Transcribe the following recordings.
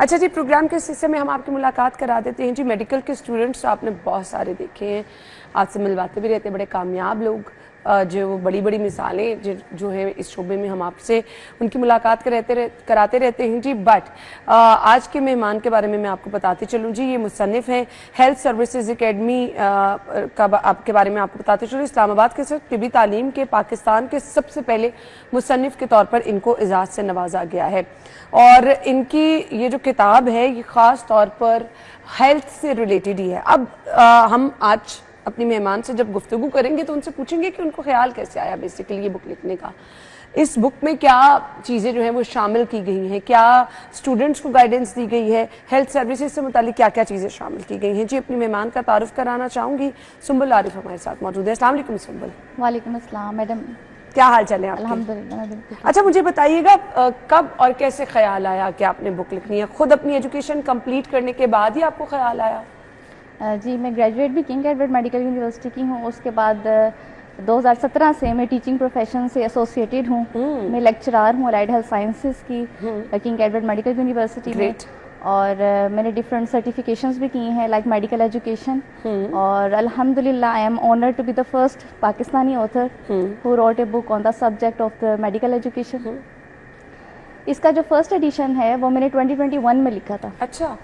اچھا جی، پروگرام کے اس حصے میں ہم آپ کی ملاقات کرا دیتے ہیں جی میڈیکل کے اسٹوڈنٹس تو آپ نے بہت سارے دیکھے ہیں، آپ سے ملواتے بھی رہتے ہیں، بڑے کامیاب لوگ جو بڑی بڑی مثالیں جو ہیں اس شعبے میں ہم آپ سے ان کی ملاقات کراتے رہتے ہیں جی. بٹ آج کے مہمان کے بارے میں آپ کو بتاتی چلوں جی، یہ مصنف ہیں ہیلتھ سروسز اکیڈمی کے بارے میں آپ کو بتاتے چلوں. اسلام آباد کے صرف طبی تعلیم کے پاکستان کے سب سے پہلے مصنف کے طور پر ان کو اعزاز سے نوازا گیا ہے، اور ان کی یہ جو کتاب ہے یہ خاص طور پر ہیلتھ سے ریلیٹڈ ہی ہے. اب ہم آج اپنی مہمان سے جب گفتگو کریں گے تو ان سے پوچھیں گے کہ ان کو خیال کیسے آیا بیسیکلی یہ بک لکھنے کا، اس بک میں کیا چیزیں جو ہیں وہ شامل کی گئی ہیں، کیا اسٹوڈنٹس کو گائیڈنس دی گئی ہے، ہیلتھ سروسز سے متعلق کیا کیا چیزیں شامل کی گئی ہیں. جی اپنی مہمان کا تعارف کرانا چاہوں گی. سنبل عارف ہمارے ساتھ موجود ہے. السلام علیکم سنبل. وعلیکم السلام میڈم. کیا حال چال ہے آپ کے؟ الحمدللہ میں بالکل. اچھا مجھے بتائیے گا کب اور کیسے خیال آیا کہ آپ نے بک لکھنی ہے؟ خود اپنی ایجوکیشن کمپلیٹ کرنے کے بعد ہی آپ کو خیال آیا؟ جی میں گریجویٹ بھی کنگ ایڈورڈ میڈیکل یونیورسٹی کی ہوں. اس کے بعد 2017 سے میں ٹیچنگ پروفیشن سے ایسوسیٹیڈ ہوں. میں لیکچرار ہوں الائیڈ ہیلتھ سائنسز کی کنگ ایڈورڈ میڈیکل یونیورسٹی میں، اور میں نے ڈفرینٹ سرٹیفکیشنز بھی کی ہیں لائک میڈیکل ایجوکیشن. اور الحمدللہ I am honoured to be the first Pakistani author who wrote a book on the subject of the medical education. اس کا جو فرسٹ ایڈیشن ہے وہ میں نے 2021 میں لکھا تھا. اچھا.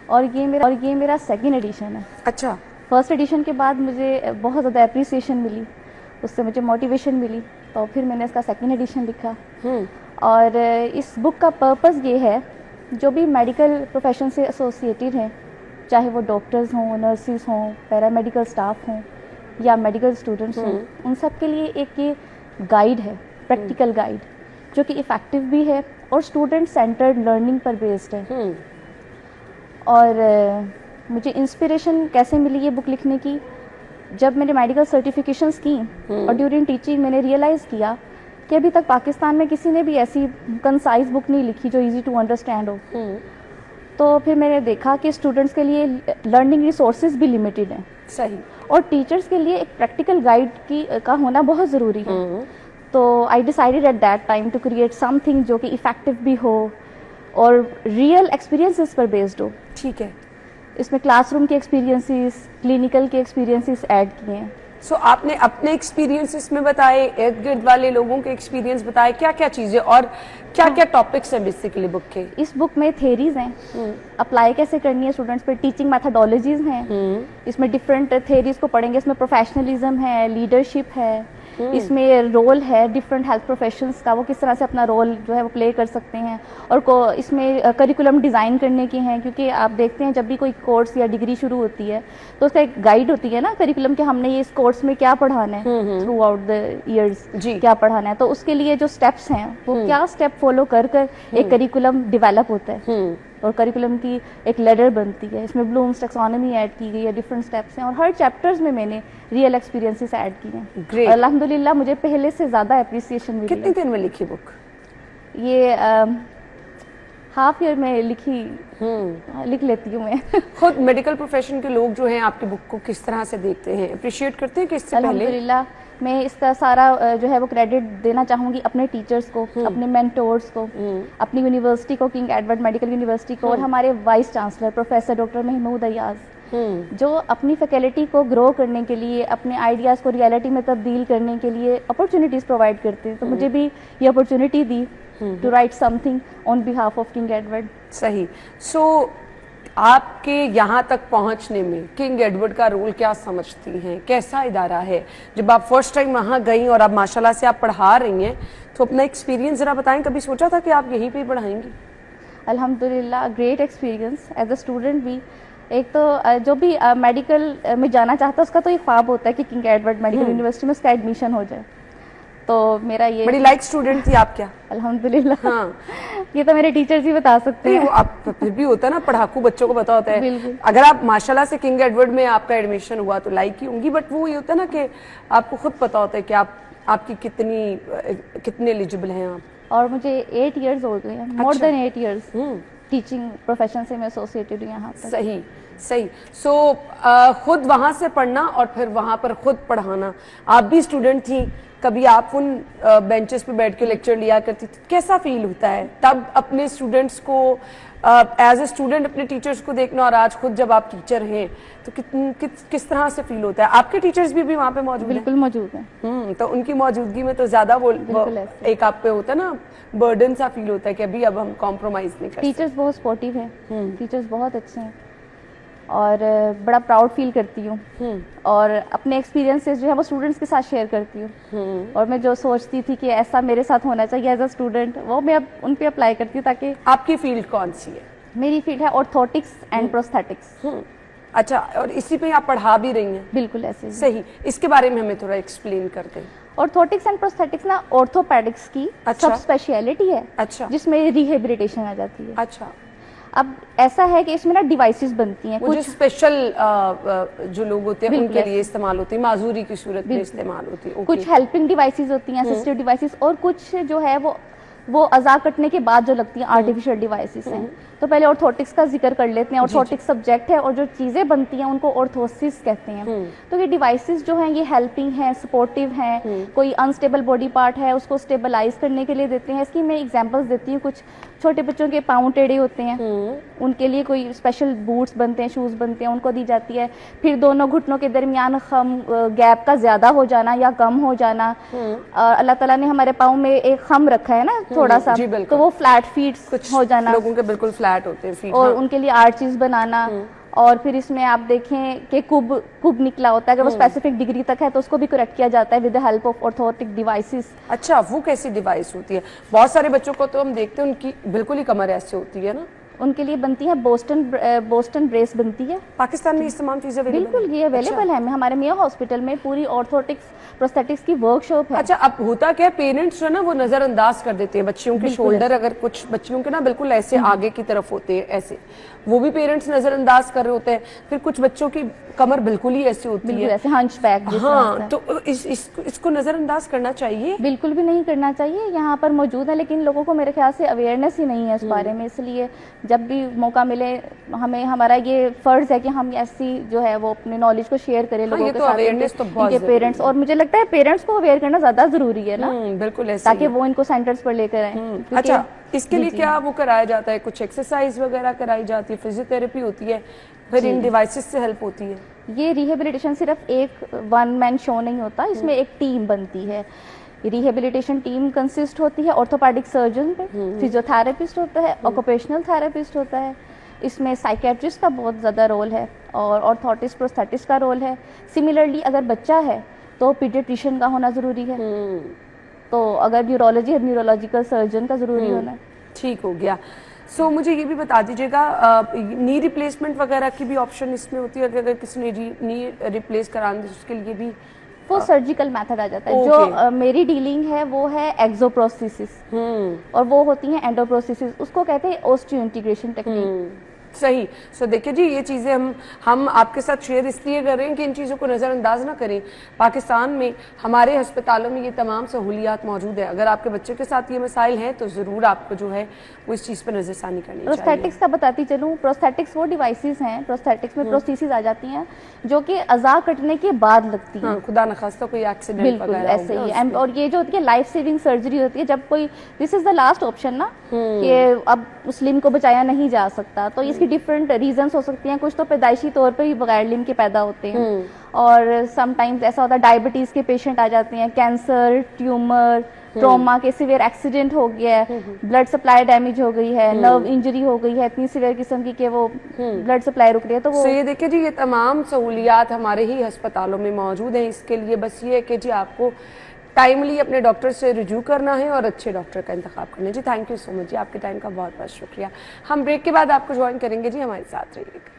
اور یہ میرا سیکنڈ ایڈیشن ہے. اچھا. فرسٹ ایڈیشن کے بعد مجھے بہت زیادہ اپریسیشن ملی، اس سے مجھے موٹیویشن ملی، تو پھر میں نے اس کا سیکنڈ ایڈیشن لکھا. اور اس بک کا پرپز یہ ہے جو بھی میڈیکل پروفیشن سے ایسوسیٹیڈ ہیں، چاہے وہ ڈاکٹرز ہوں، نرسز ہوں، پیرامیڈیکل اسٹاف ہوں یا میڈیکل اسٹوڈنٹس ہوں، ان سب کے لیے ایک یہ گائیڈ ہے، پریکٹیکل گائیڈ، جو کہ افیکٹو بھی ہے اور اسٹوڈنٹ سینٹرڈ لرننگ پر بیسڈ ہے. اور مجھے انسپریشن کیسے ملی یہ بک لکھنے کی؟ جب میں نے میڈیکل سرٹیفکیشنز کی اور ڈیورنگ ٹیچنگ میں نے ریئلائز کیا کہ ابھی تک پاکستان میں کسی نے بھی ایسی کنسائز بک نہیں لکھی جو ایزی ٹو انڈرسٹینڈ ہو. تو پھر میں نے دیکھا کہ اسٹوڈنٹس کے لیے لرننگ ریسورسز بھی لمیٹیڈ ہیں. صحیح. اور ٹیچرس کے لیے ایک پریکٹیکل گائیڈ کا ہونا بہت ضروری ہے. تو I decided at that time to create something جو کہ افیکٹو بھی ہو اور ریئل ایکسپیرینسز پر بیسڈ ہو. ٹھیک ہے. اس میں کلاس روم کے ایکسپیرینسز، کلینکل کے ایکسپیرینسز ایڈ کیے ہیں. سو آپ نے اپنے ایکسپیرینس اس میں بتائے، ارد گرد والے لوگوں کے ایکسپیرینس بتائے، کیا کیا چیزیں اور کیا کیا ٹاپکس ہیں بیسیکلی بک کے؟ اس بک میں تھیریز ہیں، اپلائی کیسے کرنی ہے اسٹوڈنٹس پہ، ٹیچنگ میتھڈالوجیز ہیں. اس میں ڈفرینٹ تھیریز کو پڑھیں گے. اس میں پروفیشنلزم ہے، لیڈرشپ ہے، اس میں رول ہے ڈفرینٹ ہیلتھ پروفیشنز کا، وہ کس طرح سے اپنا رول جو ہے وہ پلے کر سکتے ہیں. اور اس میں کریکولم ڈیزائن کرنے کی ہیں، کیونکہ آپ دیکھتے ہیں جب بھی کوئی کورس یا ڈگری شروع ہوتی ہے تو اس کا ایک گائیڈ ہوتی ہے نا کریکولم کہ ہم نے یہ اس کورس میں کیا پڑھانا ہے تھرو آؤٹ دا ایئرز، کیا پڑھانا ہے. تو اس کے لیے جو اسٹیپس ہیں وہ کیا اسٹیپ فالو کر ایک کریکولم ڈیولپ ہوتا ہے اور کریکولم کی ایک لیڈر بنتی ہے. اس میں بلومز ٹیکسانومی ایڈ کی گئی ہے، ڈفرینٹ اسٹیپس ہیں، اور ہر چیپٹرز میں نے ریئل ایکسپیرینسز ایڈ کی ہیں. اور الحمدللہ مجھے پہلے سے زیادہ اپریسیشن ملی. کتنے دن میں لکھی بک؟ یہ ہاف ایئر میں لکھ لیتی ہوں میں. خود میڈیکل پروفیشن کے لوگ جو ہیں آپ کی بک کو کس طرح سے دیکھتے ہیں، اپریشیٹ کرتے ہیں کہ اس سے پہلے؟ الحمدللہ میں اس کا سارا جو ہے وہ کریڈٹ دینا چاہوں گی اپنے ٹیچرز کو، اپنے مینٹورز کو، اپنی یونیورسٹی کو، کنگ ایڈورڈ میڈیکل یونیورسٹی کو، اور ہمارے vice chancellor professor doctor Mahmood Ayaz, جو اپنی فیکلٹی کو گرو کرنے کے لیے، اپنے آئیڈیاز کو ریئلٹی میں تبدیل کرنے کے لیے اپرچونیٹیز پرووائڈ کرتے ہیں. تو مجھے بھی یہ اپرچونیٹی دی to write something on behalf of King Edward. صحیح. سو آپ کے یہاں تک پہنچنے میں کنگ ایڈورڈ کا رول کیا سمجھتی ہیں؟ کیسا ادارہ ہے؟ جب آپ فرسٹ ٹائم وہاں گئیں اور اب ماشاءاللہ سے آپ پڑھا رہی ہیں تو اپنا ایکسپیرینس ذرا بتائیں. کبھی سوچا تھا کہ آپ یہیں پہ پڑھائیں گی؟ الحمدللہ great experience as a student بھی. ایک تو جو بھی میڈیکل میں جانا چاہتا ہے اس کا تو یہ خواب ہوتا ہے کہ کنگ ایڈورڈ میڈیکل یونیورسٹی میں اس کا ایڈمیشن ہو جائے. تو میرا یہ بڑی لائک اسٹوڈنٹ تھی آپ کیا؟ الحمدللہ. ہاں یہ تو میرے ٹیچرز ہی بتا سکتے ہیں. آپ پھر بھی ہوتا ہے نا، پڑھاکو بچوں کو پتا ہوتا ہے. اگر آپ ماشاءاللہ سے کنگ ایڈورڈ میں آپ کا ایڈمیشن ہوا تو لائک ہی ہوں گی، بٹ وہ یہ ہوتا ہے نا کہ آپ کو خود پتا ہوتا ہے کہ آپ کی کتنے ایلیجبل ہیں آپ. اور مجھے 8 ایئرز ہو گئے ہیں، مور دین 8 ایئرز ٹیچنگ پروفیشن سے میں ایسوسیٹیڈ ہوں یہاں پر. صحیح. صحیح. سو خود وہاں سے پڑھنا اور پھر وہاں پر خود پڑھانا. آپ بھی اسٹوڈنٹ تھیں, کبھی آپ ان بینچز پہ بیٹھ کے لیکچر لیا کرتی تھی, کیسا فیل ہوتا ہے تب اپنے اسٹوڈنٹس کو ایز اے اسٹوڈنٹ اپنے ٹیچرس کو دیکھنا, اور آج خود جب آپ ٹیچر ہیں تو کس طرح سے فیل ہوتا ہے؟ آپ کے ٹیچرس بھی وہاں پہ موجود ہیں؟ بالکل موجود ہیں. تو ان کی موجودگی میں تو زیادہ وہ ایک آپ پہ ہوتا ہے نا برڈن سا فیل ہوتا ہے کہ ابھی اب ہم کمپرومائز نہیں کرتے. ٹیچرس بہت سپورٹیو ہیں, ٹیچرس بہت اچھے ہیں, اور بڑا پراؤڈ فیل کرتی ہوں, اور اپنے ایکسپیرینسز جو ہے وہ اسٹوڈنٹس کے ساتھ شیئر کرتی ہوں, اور میں جو سوچتی تھی کہ ایسا میرے ساتھ ہونا چاہیے ایز اے اسٹوڈنٹ, وہ میں اب ان پہ اپلائی کرتی ہوں. تاکہ آپ کی فیلڈ کون سی ہے؟ میری فیلڈ ہے آرتھوٹکس اینڈ پروستھیٹکس. اچھا, اور اسی پہ آپ پڑھا بھی رہی ہیں؟ بالکل ایسے. صحیح, اس کے بارے میں ہمیں تھوڑا ایکسپلین کر دیں. آرتھوٹکس اینڈ پروستھیٹکس نا آرتھوپیڈکس کی سب اسپیشلٹی ہے. اچھا, جس میں ریہیبلیٹیشن آ جاتی ہے. اچھا, اب ایسا ہے کہ اس میں نا ڈیوائسز بنتی ہیں, کچھ اسپیشل جو لوگ ہوتے ہیں ان کے لیے استعمال ہوتی ہیں, معذوری کی صورت میں استعمال ہوتی ہے. کچھ ہیلپنگ ڈیوائسز ہوتی ہیں, اسسٹو ڈیوائسز, اور کچھ جو ہے وہ اعضاء کٹنے کے بعد جو لگتی ہیں آرٹیفیشیل ڈیوائسز ہیں. تو پہلے آرتھوٹکس کا ذکر کر لیتے ہیں. آرتھوٹکس سبجیکٹ ہے, اور جو چیزیں بنتی ہیں ان کو آرتھوسس کہتے ہیں. تو یہ ڈیوائسز جو ہیں یہ ہیلپنگ ہیں, سپورٹیو ہیں. کوئی انسٹیبل باڈی پارٹ ہے اس کو اسٹیبلائز کرنے کے لیے دیتے ہیں. اس کی میں ایگزامپلس دیتی ہوں. کچھ چھوٹے بچوں کے پاؤں ٹیڑھے ہوتے ہیں, ان کے لیے کوئی اسپیشل بوٹس بنتے ہیں, شوز بنتے ہیں, ان کو دی جاتی ہے. پھر دونوں گھٹنوں کے درمیان گیپ کا زیادہ ہو جانا یا کم ہو جانا. اللہ تعالیٰ نے ہمارے پاؤں میں ایک خم رکھا ہے نا تھوڑا سا, تو وہ فلیٹ فیٹ ہو جانا, لوگوں کے بالکل فلیٹ ہوتے ہیں, اور ان کے لیے آرچز بنانا. اور پھر اس میں آپ دیکھیں کہ کب نکلا ہوتا ہے, اگر وہ اسپیسیفک ڈگری تک ہے تو اس کو بھی کریکٹ کیا جاتا ہے with the help of orthotic devices. اچھا, وہ کیسی ڈیوائس ہوتی ہے؟ بہت سارے بچوں کو تو ہم دیکھتے ہیں ان کی بالکل ہی کمر ایسے ہوتی ہے نا. ان کے لیے بنتی ہے بوسٹن بریس بنتی ہے. پاکستان میں اس تمام چیزیں بالکل یہ اویلیبل ہے. ہمارے میاں ہاسپٹل میں پوری آرتھوٹکس پروستھیٹکس کی ورک شاپ ہے. اچھا, اب ہوتا کیا, پیرنٹس جو نا وہ نظر انداز کر دیتے ہیں بچیوں کے شولڈر, اگر کچھ بچیوں کے نا بالکل ایسے آگے کی طرف ہوتے ہیں ایسے, وہ بھی پیرنٹس نظر انداز کر رہے ہوتے ہیں. پھر کچھ بچوں کی کمر بالکل ہی ایسی ہوتی ہے, ایسے ہنچ بیک. ہاں, تو اس کو نظر انداز کرنا چاہیے؟ بالکل بھی نہیں کرنا چاہیے. یہاں پر موجود ہے, لیکن لوگوں کو میرے خیال سے اویئرنیس ہی نہیں ہے اس بارے میں. اس لیے جب بھی موقع ملے ہمیں, ہمارا یہ فرض ہے کہ ہم ایسی جو ہے وہ اپنے نالج کو شیئر کریں لوگوں کے ساتھ, ان کے پیرنٹس. اور مجھے لگتا ہے پیرنٹس کو اویئر کرنا زیادہ ضروری ہے نا, بالکل ایسا, تاکہ وہ ان کو سینٹرز پر لے کر آئیں. اچھا, اس کے لیے کیا وہ کرایا جاتا ہے؟ کچھ ایکسرسائز وغیرہ کرائی جاتی ہے, فزیو تھراپی ہوتی ہے, پھر ان ڈیوائسز سے ہیلپ ہوتی ہے؟ یہ ریہیبلیٹیشن صرف ایک ون مین شو نہیں ہوتا, اس میں ایک ٹیم بنتی ہے. ریہیبلیٹیشن ٹیم کنسسٹ ہوتی ہے آرتھوپیڈک سرجن پہ, فزیو تھراپسٹ ہوتا ہے, آکوپیشنل تھراپسٹ ہوتا ہے, اس میں سائیکیٹرسٹ کا بہت زیادہ رول ہے, اور آرتھوٹسٹ پروستھیٹسٹ کا رول ہے. سملرلی اگر بچہ ہے تو پیڈیاٹریشین کا ہونا ضروری ہے, تو اگر نیورولوجی ہے نیورولوجیکل سرجن کا ضروری ہونا ہے. ٹھیک ہو گیا. سو مجھے یہ بھی بتا دیجیے گا, نی ریپلیسمنٹ وغیرہ کی بھی آپشن اس میں ہوتی ہے؟ اگر کسی نے نی ریپلیس کرانا ہے اس کے لیے بھی وہ سرجیکل میتھڈ آ جاتا ہے. جو میری ڈیلنگ ہے وہ ہے ایکزوپروسیسس, اور وہ ہوتی ہیں اینڈوپروسیسس, اس کو کہتے ہیں اوسٹیو انٹیگریشن ٹیکنیک. صحیح. سو دیکھیے جی, یہ چیزیں ہم آپ کے ساتھ شیئر اس لیے کر رہے ہیں کہ ان چیزوں کو نظر انداز نہ کریں. پاکستان میں ہمارے ہسپتالوں میں یہ تمام سہولیات موجود ہیں. اگر آپ کے بچے کے ساتھ یہ مسائل ہیں تو ضرور آپ کو جو ہے وہ اس چیز پہ نظر ثانی کرنی چاہیے. پروستھیٹکس کا بتاتی چلوں, پروستھیٹکس وہ ڈیوائسز ہیں, پروستھیٹکس میں پروسیسز آ جاتی ہیں جو کہ اعضاء کٹنے کے بعد لگتی ہیں. خدا نخواستہ کوئی ایکسیڈنٹ بالکل ایسے ہی. اور یہ جو ہوتی ہے لائف سیونگ سرجری ہوتی ہے, جب کوئی دس از دا لاسٹ آپشن نا, کہ اب اس لمب کو بچایا نہیں جا سکتا, تو اس کی ڈفرینٹ ریزنس ہو سکتی ہیں. کچھ تو پیدائشی طور پہ ہی بغیر لمب کے پیدا ہوتے ہیں, اور سم ٹائمز ایسا ہوتا ہے ڈائبٹیز کے پیشنٹ آ جاتے ہیں, کینسر, ٹیومر, ٹراما کے سیویئر ایکسیڈنٹ ہو گیا ہے, بلڈ سپلائی ڈیمیج ہو گئی ہے, نرو انجری ہو گئی ہے اتنی سیویئر قسم کی کہ وہ بلڈ سپلائی رک رہی ہے. تو وہ یہ دیکھیں جی, یہ تمام سہولیات ہمارے ہی ہسپتالوں میں موجود ہیں. اس کے لیے بس یہ ہے کہ جی آپ کو ٹائملی اپنے ڈاکٹر سے رجوع کرنا ہے اور اچھے ڈاکٹر کا انتخاب کرنا ہے. جی تھینک یو سو مچ جی, آپ کے ٹائم کا بہت بہت شکریہ. ہم بریک کے بعد آپ کو جوائن کریں گے جی, ہمارے ساتھ رہیے گا.